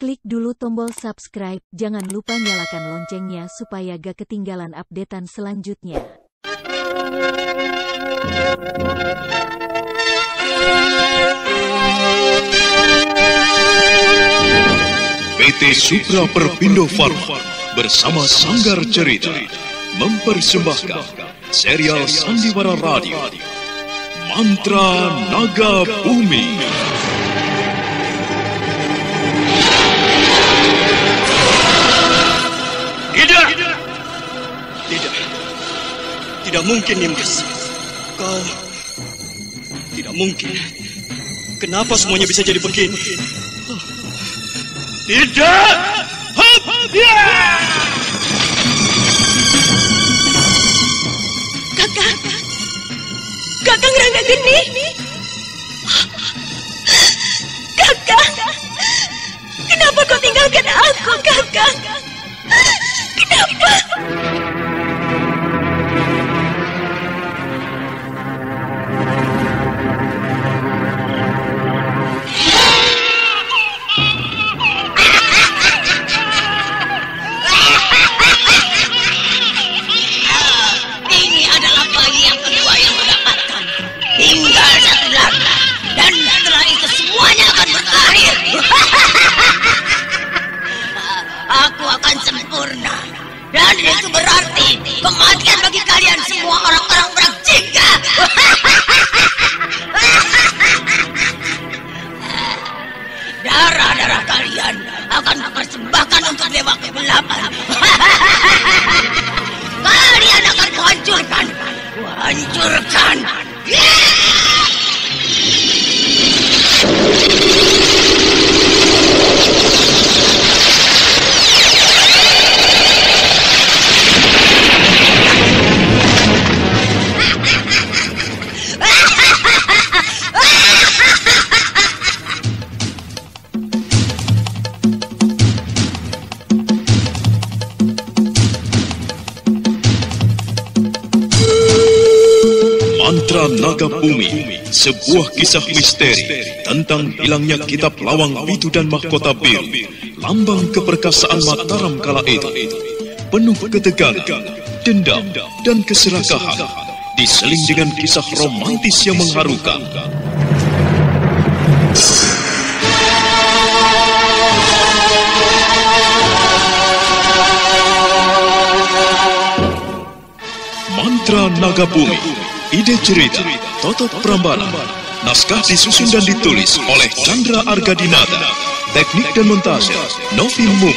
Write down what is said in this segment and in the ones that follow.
Klik dulu tombol subscribe, jangan lupa nyalakan loncengnya supaya gak ketinggalan updatean selanjutnya. PT Supra Perpindo Pharma bersama Sanggar Cerita mempersembahkan serial Sandiwara Radio Mantra Naga Bumi. Tidak mungkin, Nimas. Kau tidak mungkin. Kenapa semuanya bisa jadi begini? Tidak! Kakang Ranggageni. Kakang, kenapa kau tinggalkan aku, Kakang? Kenapa? Aku akan sempurna. Dan itu berarti kematian bagi kalian semua orang-orang berjingga. Darah-darah kalian akan kupersembahkan untuk Dewa Kegelapan. Kalian akan kuhancurkan. Kuhancurkan. Mantra Naga Bumi, sebuah kisah misteri tentang hilangnya kitab Lawang Pitu dan Mahkota Biru, lambang keperkasaan Mataram kala itu. Penuh ketegangan, dendam, dan keserakahan, diseling dengan kisah romantis yang mengharukan. Mantra Naga Bumi. Ide cerita, Toto Prambana. Naskah disusun dan ditulis oleh Chandra Argadinata. Teknik dan montase, Novi Mumu.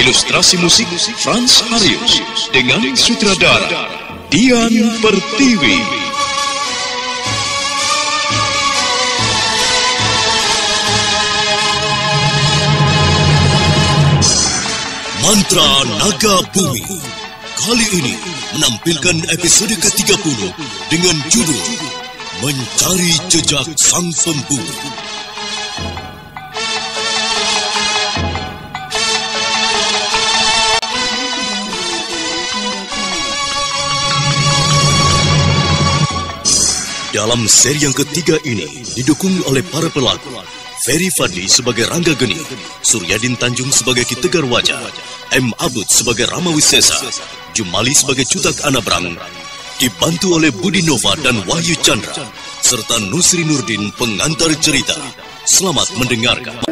Ilustrasi musik, Frans Harius. Dengan sutradara, Dian Pertiwi. Mantra Naga Bumi. Kali ini menampilkan episode ke-30 dengan judul Mencari Jejak Sang Pemburu. Dalam seri yang ketiga ini didukung oleh para pelaku Ferry Fadli sebagai Ranggageni, Suryadin Tanjung sebagai Ki Tegar Wajah, M. Abud sebagai Rama Wisesa, Jumali sebagai Cutak Anabrang, dibantu oleh Budi Nova dan Wahyu Chandra, serta Nusri Nurdin pengantar cerita. Selamat mendengarkan.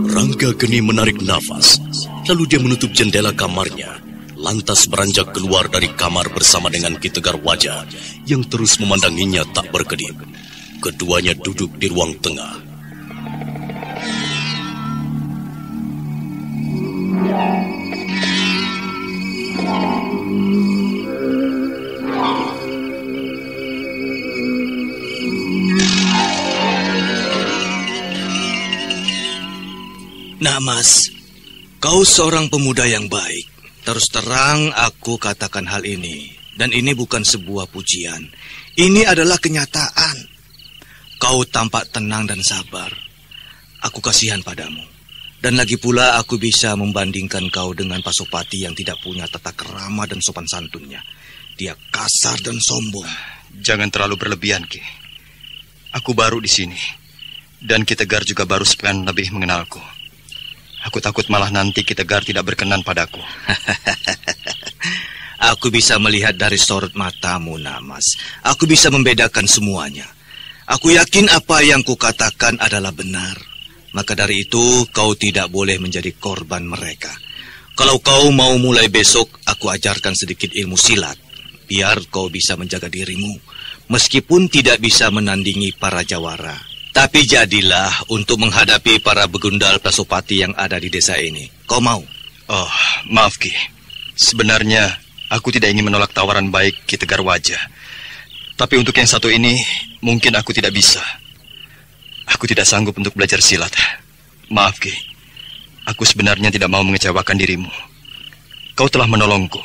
Ranggageni menarik nafas, lalu dia menutup jendela kamarnya, lantas beranjak keluar dari kamar bersama dengan Ki Tegar Wajah yang terus memandanginya tak berkedip. Keduanya duduk di ruang tengah. Nah, Mas, kau seorang pemuda yang baik. Terus terang aku katakan hal ini. Dan ini bukan sebuah pujian. Ini adalah kenyataan. Kau tampak tenang dan sabar. Aku kasihan padamu. Dan lagi pula aku bisa membandingkan kau dengan Pasopati yang tidak punya tata kerama dan sopan santunnya. Dia kasar dan sombong. Jangan terlalu berlebihan, Ki. Aku baru di sini. Dan Ki Tegar juga baru sepekan lebih mengenalku. Aku takut malah nanti Ki Tegar tidak berkenan padaku. Aku bisa melihat dari sorot matamu, Namas. Aku bisa membedakan semuanya. Aku yakin apa yang kukatakan adalah benar. Maka dari itu, kau tidak boleh menjadi korban mereka. Kalau kau mau mulai besok, aku ajarkan sedikit ilmu silat. Biar kau bisa menjaga dirimu. Meskipun tidak bisa menandingi para jawara. Tapi jadilah untuk menghadapi para begundal Pasopati yang ada di desa ini. Kau mau? Oh, maaf Ki. Sebenarnya aku tidak ingin menolak tawaran baik Ki Tegar Wajah. Tapi untuk yang satu ini, mungkin aku tidak bisa. Aku tidak sanggup untuk belajar silat. Maaf Ki. Aku sebenarnya tidak mau mengecewakan dirimu. Kau telah menolongku.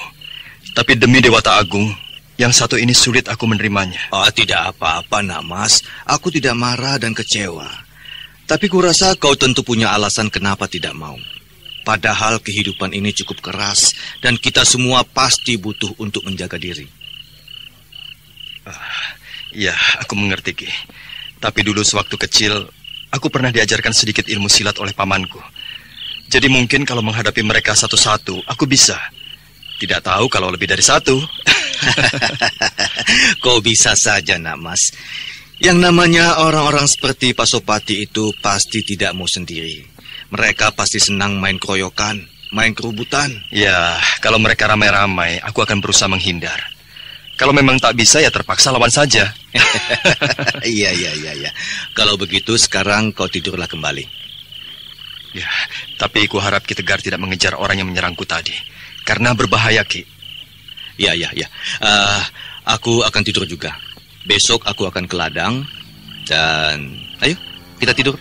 Tapi demi Dewata Agung, yang satu ini sulit aku menerimanya. Oh, tidak apa-apa, Namas. Aku tidak marah dan kecewa. Tapi kurasa kau tentu punya alasan kenapa tidak mau. Padahal kehidupan ini cukup keras dan kita semua pasti butuh untuk menjaga diri. Ya, aku mengerti, Ki. Tapi dulu sewaktu kecil, aku pernah diajarkan sedikit ilmu silat oleh pamanku. Jadi mungkin kalau menghadapi mereka satu-satu, aku bisa. Tidak tahu kalau lebih dari satu. Kau bisa saja, Namas. Yang namanya orang-orang seperti Pasopati itu pasti tidak mau sendiri. Mereka pasti senang main keroyokan, main kerubutan. Ya, kalau mereka ramai-ramai, aku akan berusaha menghindar. Kalau memang tak bisa, ya terpaksa lawan saja. Iya. Kalau begitu, sekarang kau tidurlah kembali. Ya, tapi aku harap Ki Tegar tidak mengejar orang yang menyerangku tadi. Karena berbahaya, Ki. Ya. Aku akan tidur juga. Besok aku akan ke ladang. Dan ayo, kita tidur.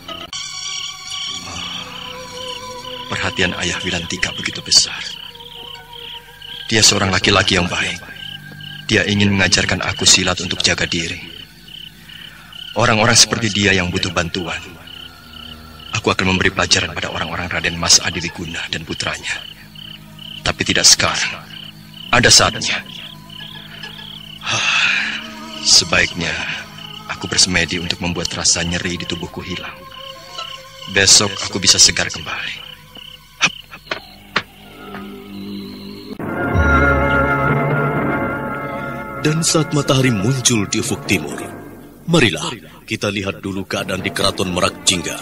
Perhatian Ayah Wilantika begitu besar. Dia seorang laki-laki yang baik. Dia ingin mengajarkan aku silat untuk jaga diri. Orang-orang seperti dia yang butuh bantuan. Aku akan memberi pelajaran pada orang-orang Raden Mas Adiwiguna dan putranya. Tapi tidak sekarang. Ada saatnya. Sebaiknya aku bersemedi untuk membuat rasa nyeri di tubuhku hilang. Besok aku bisa segar kembali. Dan saat matahari muncul di ufuk timur, marilah kita lihat dulu keadaan di Keraton Merak Jingga.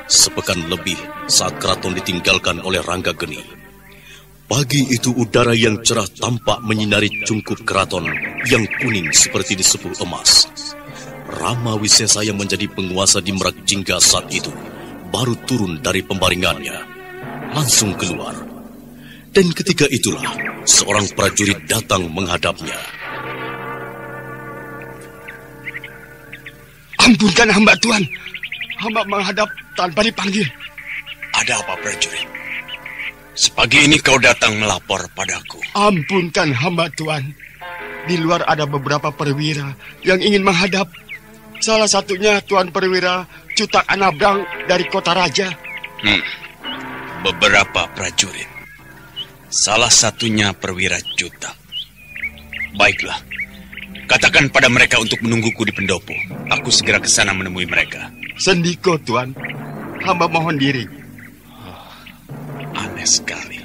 Sepekan lebih saat keraton ditinggalkan oleh Rangga Geni. Pagi itu udara yang cerah tampak menyinari cungkup keraton yang kuning seperti disepuh emas. Rama Wisesa yang menjadi penguasa di Merak Jingga saat itu baru turun dari pembaringannya, langsung keluar. Dan ketika itulah seorang prajurit datang menghadapnya. Ampunkan hamba Tuan, hamba menghadap tanpa dipanggil. Ada apa prajurit? Sepagi ini kau datang melapor padaku. Ampunkan hamba Tuan. Di luar ada beberapa perwira yang ingin menghadap. Salah satunya Tuan Perwira Cutak Anabrang dari Kota Raja. Beberapa prajurit. Salah satunya Perwira Cutak. Baiklah. Katakan pada mereka untuk menungguku di pendopo. Aku segera ke sana menemui mereka. Sendiko, Tuan. Hamba mohon diri. Aneh sekali.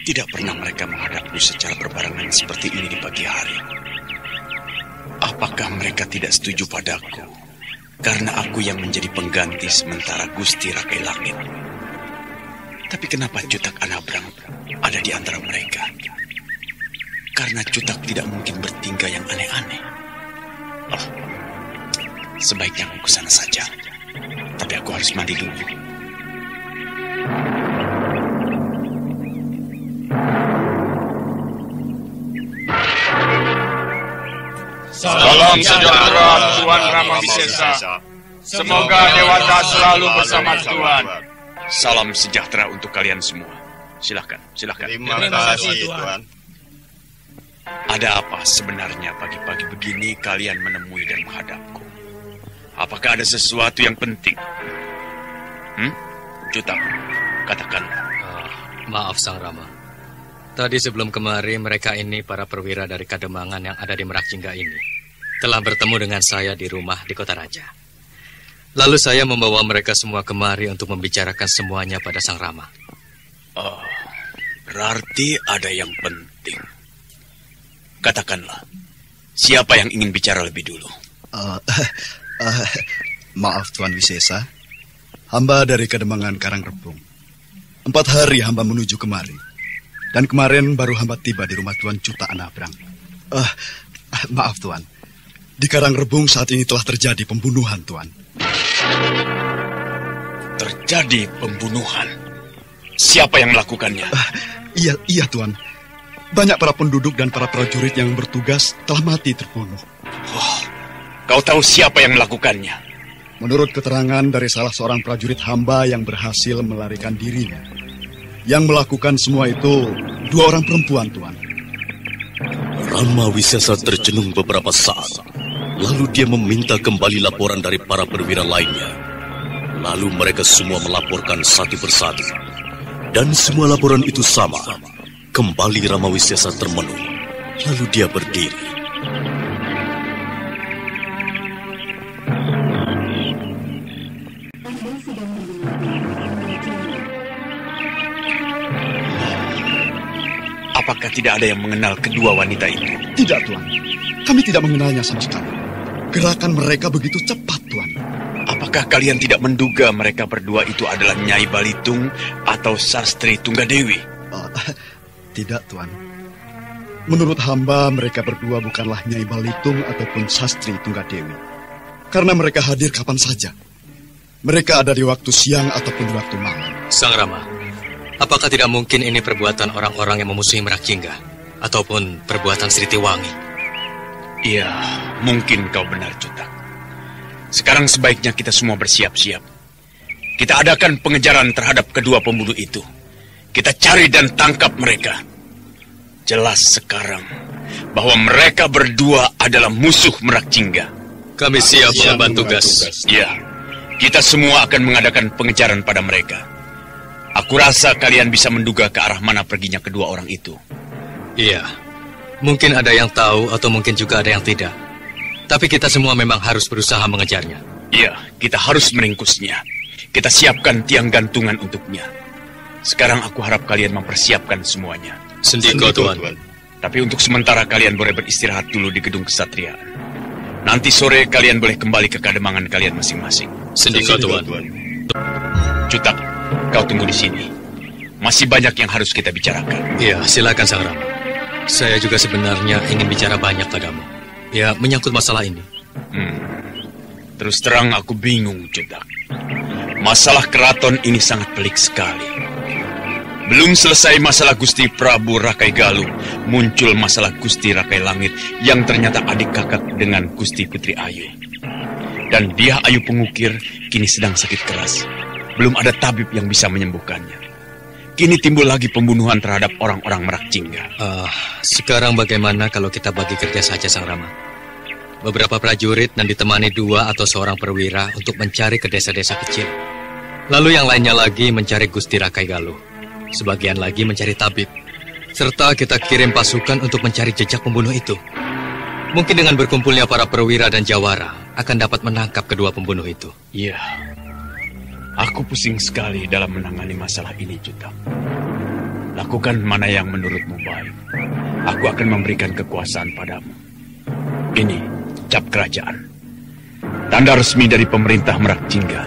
Tidak pernah mereka menghadapku secara berbarengan seperti ini di pagi hari. Apakah mereka tidak setuju padaku? Karena aku yang menjadi pengganti sementara Gusti Rakai Langit. Tapi kenapa Cutak Anabrang ada di antara mereka? Karena Cutak tidak mungkin bertingkah yang aneh-aneh. Sebaiknya aku ke sana saja. Tapi aku harus mandi dulu. Salam sejahtera Tuan Rama Wisesa. Semoga Dewata selalu bersama Tuan. Salam sejahtera untuk kalian semua. Silakan. Terima kasih Tuan. Ada apa sebenarnya pagi-pagi begini kalian menemui dan menghadapku? Apakah ada sesuatu yang penting? Cutak, katakanlah. Maaf Sang Rama. Tadi sebelum kemari mereka ini para perwira dari Kademangan yang ada di Merak Jingga ini. telah bertemu dengan saya di rumah di Kota Raja. Lalu saya membawa mereka semua kemari untuk membicarakan semuanya pada Sang Rama. Oh, berarti ada yang penting. Katakanlah, siapa yang ingin bicara lebih dulu? Maaf Tuan Wisesa, hamba dari Kademangan Karangrebung. 4 hari hamba menuju kemari. Dan kemarin baru hamba tiba di rumah Tuan Cutak Anabrang. Maaf Tuan, di Karangrebung saat ini telah terjadi pembunuhan Tuan. Terjadi pembunuhan? Siapa yang melakukannya? Iya Tuan. Banyak para penduduk dan para prajurit yang bertugas telah mati terbunuh. Oh, kau tahu siapa yang melakukannya? Menurut keterangan dari salah seorang prajurit hamba yang berhasil melarikan dirinya. Yang melakukan semua itu 2 orang perempuan, Tuan. Rama Wisesa tercenung beberapa saat. Lalu dia meminta kembali laporan dari para perwira lainnya. Lalu mereka semua melaporkan satu persatu. Dan semua laporan itu sama. Kembali Rama Wisesa termenung. Lalu dia berdiri. Apakah tidak ada yang mengenal kedua wanita itu? Tidak, Tuan. Kami tidak mengenalnya sama sekali. Gerakan mereka begitu cepat, Tuan. Apakah kalian tidak menduga mereka berdua itu adalah Nyai Balitung atau Sastri Tunggadewi? Tidak, Tuan. Menurut hamba, mereka berdua bukanlah Nyai Balitung ataupun Sastri Tunggadewi. Karena mereka hadir kapan saja. Mereka ada di waktu siang ataupun di waktu malam. Sang Rama, apakah tidak mungkin ini perbuatan orang-orang yang memusuhi Merak Jingga? Ataupun perbuatan Sri Tiwangi? Iya, mungkin kau benar, Cutak. Sekarang sebaiknya kita semua bersiap-siap. Kita adakan pengejaran terhadap kedua pembunuh itu. Kita cari dan tangkap mereka. Jelas sekarang bahwa mereka berdua adalah musuh Merak Jingga. Kami siap mengemban tugas. Ya, kita semua akan mengadakan pengejaran pada mereka. Aku rasa kalian bisa menduga ke arah mana perginya kedua orang itu. Iya, mungkin ada yang tahu atau mungkin juga ada yang tidak. Tapi kita semua memang harus berusaha mengejarnya. Iya, kita harus meringkusnya. Kita siapkan tiang gantungan untuknya. Sekarang aku harap kalian mempersiapkan semuanya. Sendiko, Tuan. Tapi untuk sementara kalian boleh beristirahat dulu di gedung kesatriaan. Nanti sore kalian boleh kembali ke kademangan kalian masing-masing. Sendiko, Tuan. Cutak, kau tunggu di sini. Masih banyak yang harus kita bicarakan. Iya, silakan Sang Rama. Saya juga sebenarnya ingin bicara banyak padamu. Ya, menyangkut masalah ini. Terus terang aku bingung, Cutak. Masalah keraton ini sangat pelik sekali. Belum selesai masalah Gusti Prabu Rakai Galuh, muncul masalah Gusti Rakai Langit yang ternyata adik kakak dengan Gusti Putri Ayu. Dan dia Ayu Pengukir kini sedang sakit keras. Belum ada tabib yang bisa menyembuhkannya. Kini timbul lagi pembunuhan terhadap orang-orang Merak Jingga. Sekarang bagaimana kalau kita bagi kerja saja, Sang Rama? Beberapa prajurit dan ditemani 2 atau seorang perwira untuk mencari ke desa-desa kecil. Lalu yang lainnya lagi mencari Gusti Rakai Galuh. Sebagian lagi mencari tabib. Serta kita kirim pasukan untuk mencari jejak pembunuh itu. Mungkin dengan berkumpulnya para perwira dan jawara akan dapat menangkap kedua pembunuh itu. Iya. Aku pusing sekali dalam menangani masalah ini, Cutak. Lakukan mana yang menurutmu baik. Aku akan memberikan kekuasaan padamu. Ini cap kerajaan. Tanda resmi dari pemerintah Merak Jingga.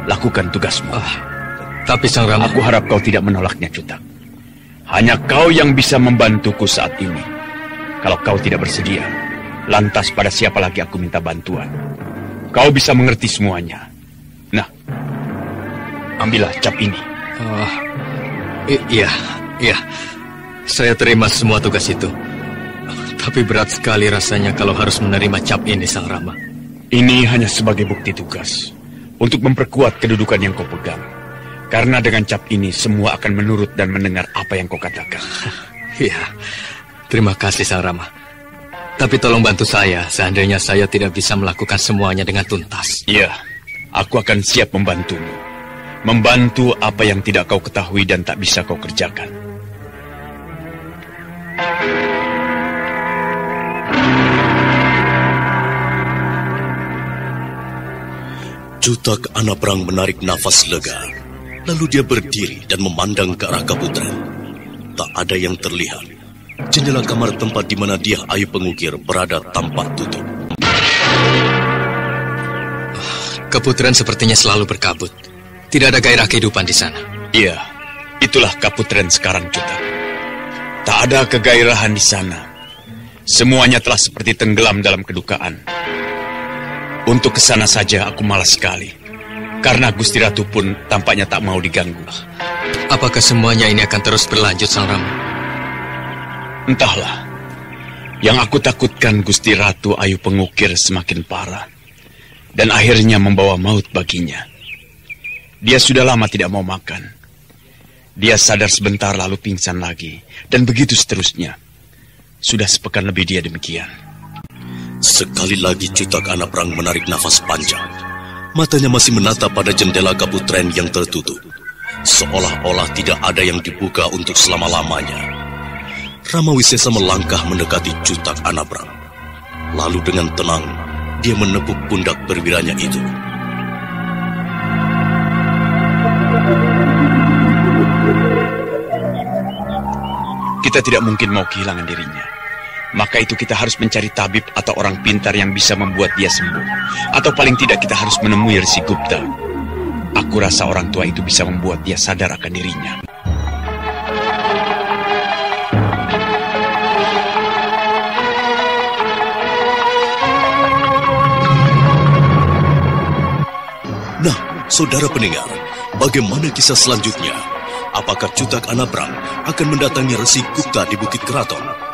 Lakukan tugasmu. Tapi Sang Rama... Aku harap kau tidak menolaknya, Cutak. Hanya kau yang bisa membantuku saat ini. Kalau kau tidak bersedia, lantas pada siapa lagi aku minta bantuan? Kau bisa mengerti semuanya. Nah, ambillah cap ini. Iya. Saya terima semua tugas itu. Tapi berat sekali rasanya kalau harus menerima cap ini, Sang Rama. Ini hanya sebagai bukti tugas. Untuk memperkuat kedudukan yang kau pegang. Karena dengan cap ini semua akan menurut dan mendengar apa yang kau katakan. Iya, terima kasih Sang Rama. Tapi tolong bantu saya seandainya saya tidak bisa melakukan semuanya dengan tuntas. Iya, aku akan siap membantumu. Membantu apa yang tidak kau ketahui dan tak bisa kau kerjakan. Cutak Anabrang menarik nafas lega. Lalu dia berdiri dan memandang ke arah Kaputren. Tak ada yang terlihat. Jendela kamar tempat di mana dia Ayu Pengukir berada tampak tutup. Kaputren sepertinya selalu berkabut. Tidak ada gairah kehidupan di sana. Iya, itulah Kaputren sekarang, Cutak. Tak ada kegairahan di sana. Semuanya telah seperti tenggelam dalam kedukaan. Untuk kesana saja aku malas sekali. Karena Gusti Ratu pun tampaknya tak mau diganggu. Apakah semuanya ini akan terus berlanjut, Sang Rama? Entahlah. Yang aku takutkan Gusti Ratu Ayu Pengukir semakin parah. Dan akhirnya membawa maut baginya. Dia sudah lama tidak mau makan. Dia sadar sebentar lalu pingsan lagi. Dan begitu seterusnya. Sudah sepekan lebih dia demikian. Sekali lagi Cutak Anabrang menarik nafas panjang. Matanya masih menatap pada jendela Kaputren yang tertutup. Seolah-olah tidak ada yang dibuka untuk selama-lamanya. Rama Wisesa melangkah mendekati Cutak Anabrang. Lalu dengan tenang, dia menepuk pundak perwiranya itu. Kita tidak mungkin mau kehilangan dirinya. Maka itu kita harus mencari tabib atau orang pintar yang bisa membuat dia sembuh. Atau paling tidak kita harus menemui Resi Gupta. Aku rasa orang tua itu bisa membuat dia sadar akan dirinya. Nah, saudara pendengar, bagaimana kisah selanjutnya? Apakah Cutak Anabrang akan mendatangi Resi Gupta di Bukit Keraton?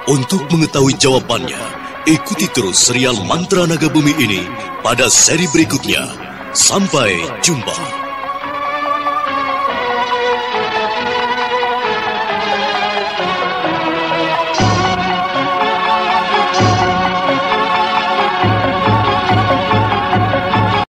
Untuk mengetahui jawabannya, ikuti terus serial Mantra Naga Bumi ini pada seri berikutnya. Sampai jumpa.